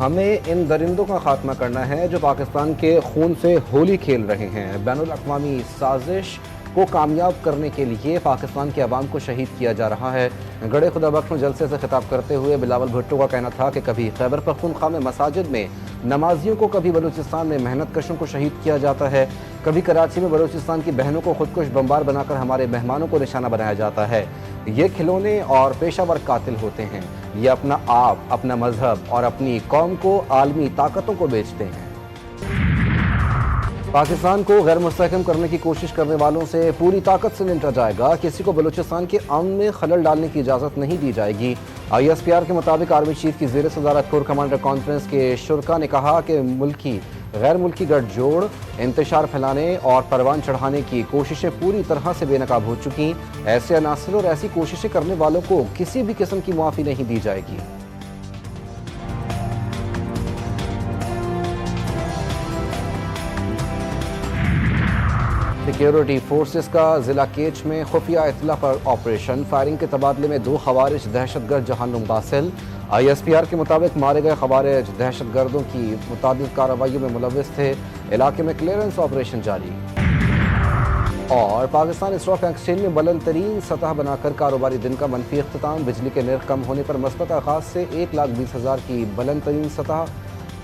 हमें इन दरिंदों का खात्मा करना है जो पाकिस्तान के खून से होली खेल रहे हैं। बैनुल अक़वामी साजिश को कामयाब करने के लिए पाकिस्तान के अवाम को शहीद किया जा रहा है। गड़े खुदाबख्श में जलसे से खिताब करते हुए बिलावल भुट्टो का कहना था कि कभी खैबर पख्तूनख्वा में मसाजिद में नमाजियों को, कभी बलूचिस्तान में मेहनत कशों को शहीद किया जाता है, कभी कराची में बलूचिस्तान की बहनों को खुदकुश बम्बार बनाकर हमारे मेहमानों को निशाना बनाया जाता है। ये खिलौने और पेशावर कातिल होते हैं। ये अपना आप, अपना मजहब और अपनी कौम को आलमी ताकतों को बेचते हैं। पाकिस्तान को गैर मुस्तहकम करने की कोशिश करने वालों से पूरी ताकत से निपटा जाएगा। किसी को बलूचिस्तान के अमन में खलल डालने की इजाज़त नहीं दी जाएगी। ISPR के मुताबिक आर्मी चीफ की ज़ेर सदारत कोर कमांडर कॉन्फ्रेंस के शुरा ने कहा कि मुल्की गैर मुल्की गठजोड़, इंतशार फैलाने और परवान चढ़ाने की कोशिशें पूरी तरह से बेनकाब हो चुकी। ऐसे अनासर और ऐसी कोशिशें करने वालों को किसी भी किस्म की मुआफ़ी नहीं दी जाएगी। सिक्योरिटी फोर्सेस का जिला केच में खुफिया इत्तला पर ऑपरेशन, फायरिंग के तबादले में 2 खवारिज दहशतगर्द जहन्नुम गासिल। ISPR के मुताबिक मारे गए खवारिज दहशतगर्दों की मुतादिद कार्रवाइयों में मुलव्विस थे। इलाके में क्लियरेंस ऑपरेशन जारी। और पाकिस्तान स्टॉक एक्सचेंज में बुलंद तरीन सतह बनाकर कारोबारी दिन का मनफी इख्तिताम। बिजली के नर्ख कम होने पर मस्बत आगाज से 1,20,000 की बुलंद तरीन सतह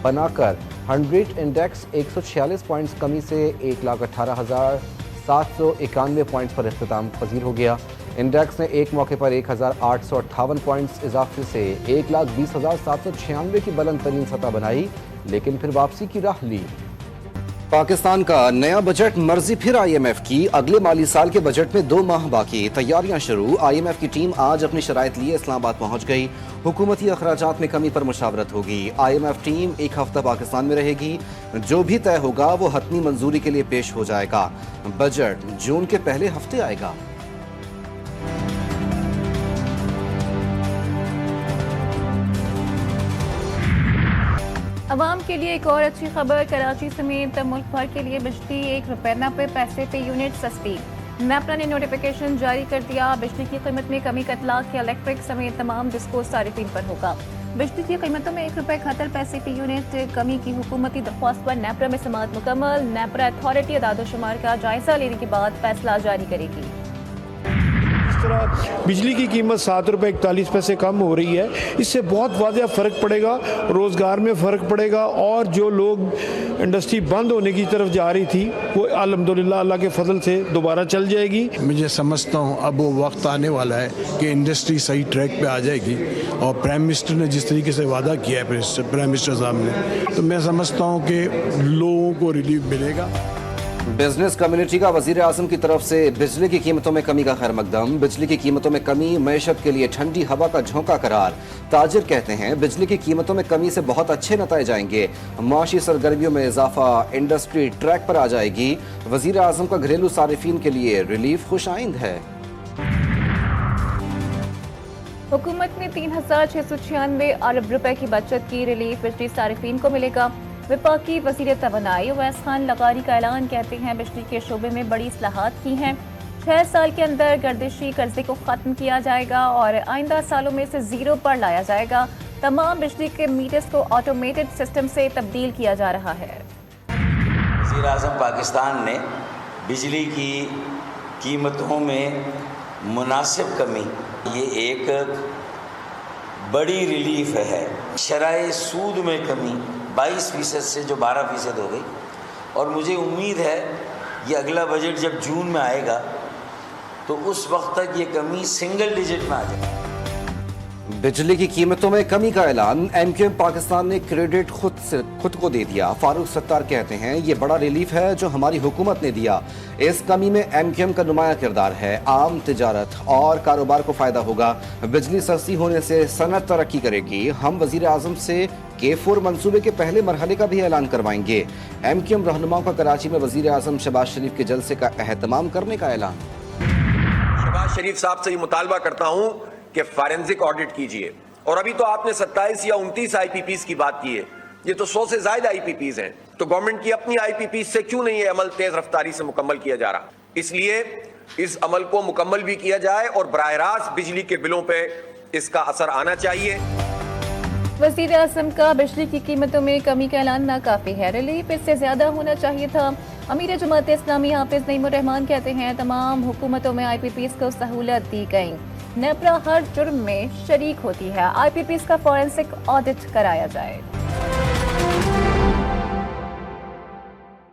बनाकर 100 इंडेक्स 146 पॉइंट्स कमी से 1,18,791 पॉइंट्स पर इख्तिताम पजीर हो गया। इंडेक्स ने एक मौके पर 1,858 पॉइंट्स इजाफे से 1,20,796 की बुलंद तरीन सतह बनाई, लेकिन फिर वापसी की राह ली। पाकिस्तान का नया बजट मर्जी फिर IMF की। अगले माली साल के बजट में 2 माह बाकी, तैयारियां शुरू। IMF की टीम आज अपनी शराइत लिए इस्लामाबाद पहुंच गई। हुकूमती अखराजात में कमी पर मुशावरत होगी। IMF टीम 1 हफ्ता पाकिस्तान में रहेगी। जो भी तय होगा वो हतमी मंजूरी के लिए पेश हो जाएगा। बजट जून के पहले हफ्ते आएगा। अवाम के लिए एक और अच्छी खबर। कराची समेत मुल्क भर के लिए बिजली ₹1.90 पे यूनिट सस्ती। नेपरा ने नोटिफिकेशन जारी कर दिया। बिजली की कीमत में कमी का इतलाक इलेक्ट्रिक समेत तमाम डिस्को सारिफिन पर होगा। बिजली की कीमतों में ₹1.71 पे यूनिट कमी की हुकूमती दरख्वास्त पर नेपरा में समाअत मुकम्मल। नेपरा अथॉरिटी अदाद-ओ-शुमार का जायजा लेने के बाद फैसला जारी करेगी। बिजली की कीमत ₹7.41 कम हो रही है। इससे बहुत वाज़ेह फ़र्क पड़ेगा, रोज़गार में फ़र्क पड़ेगा और जो लोग इंडस्ट्री बंद होने की तरफ जा रही थी वो अल्हम्दुलिल्लाह अल्लाह के फजल से दोबारा चल जाएगी। मुझे समझता हूँ अब वो वक्त आने वाला है कि इंडस्ट्री सही ट्रैक पे आ जाएगी और प्राइम मिनिस्टर ने जिस तरीके से वादा किया है प्राइम मिनिस्टर साहब ने, तो मैं समझता हूँ कि लोगों को रिलीफ मिलेगा। बिजनेस कम्युनिटी का वजीर आजम की तरफ से बिजली की कीमतों में कमी का खैर मकदम। बिजली की कीमतों में कमी मैशत के लिए ठंडी हवा का झोंका करार। ताजिर कहते हैं बिजली की कीमतों में कमी से बहुत अच्छे नतीजे जाएंगे। माशी सरगर्मियों में इजाफा, इंडस्ट्री ट्रैक पर आ जाएगी। वजीर आजम का घरेलू सारिफीन के लिए रिलीफ खुशाइंद है। हुकूमत ने 3,696 अरब रुपए की बचत की। रिलीफ बिजली सारिफीन को मिलेगा। विफाकी वज़ीर तवानाई उवैस खान लगारी का ऐलान। कहते हैं बिजली के शोबे में बड़ी इस्लाहात की हैं। 6 साल के अंदर गर्दिशी कर्जे को ख़त्म किया जाएगा और आइंदा सालों में इसे ज़ीरो पर लाया जाएगा। तमाम बिजली के मीटर्स को ऑटोमेटेड सिस्टम से तब्दील किया जा रहा है। वज़ीर आज़म पाकिस्तान ने बिजली की कीमतों में मुनासिब कमी, ये एक बड़ी रिलीफ है। शराए सूद में कमी 22% से जो 12% हो गई और मुझे उम्मीद है ये अगला बजट जब जून में आएगा तो उस वक्त तक ये कमी सिंगल डिजिट में आ जाएगी। बिजली की कीमतों में कमी का ऐलान। MQM पाकिस्तान ने क्रेडिट खुद को दे दिया। फारूक सत्तार कहते हैं ये बड़ा रिलीफ है जो हमारी हुकूमत ने दिया। इस कमी में MQM का नुमाया किरदार है। आम तिजारत और कारोबार को फायदा होगा। बिजली सस्ती होने से सनत तरक्की करेगी। हम वजीर आजम से K4 मंसूबे के पहले मरहले का भी ऐलान करवाएंगे। MQM रहनुमाओं का कराची में वजीर आजम शहबाज शरीफ के जलसे का एहतमाम करने का ऐलान। शहबाज शरीफ साहब से ये मुतालबा करता हूं कि फॉरेंसिक ऑडिट कीजिए। और अभी तो आपने 27 या 29 IPPs की बात की है, ये तो 100 से ज्यादा IPPs हैं। तो गवर्नमेंट की अपनी IPPs से क्यों नहीं ये अमल तेज रफ्तारी से मुकम्मल किया जा रहा? इसलिए इस अमल को मुकम्मल भी किया जाए और बराह रास्त बिजली के बिलों पे इसका असर आना चाहिए। वज़ीर आज़म का बिजली की कीमतों में कमी का ऐलान नाकाफी है, रिलीफ इससे ज्यादा होना चाहिए था। अमीर जमात इस्लामी हाफिज नईमुर्रहमान कहते हैं तमाम हुकूमतों में IPPs को सहूलत दी गई। नेपरा हर जुर्म में शरीक होती है, IPPs का फॉरेंसिक ऑडिट कराया जाए।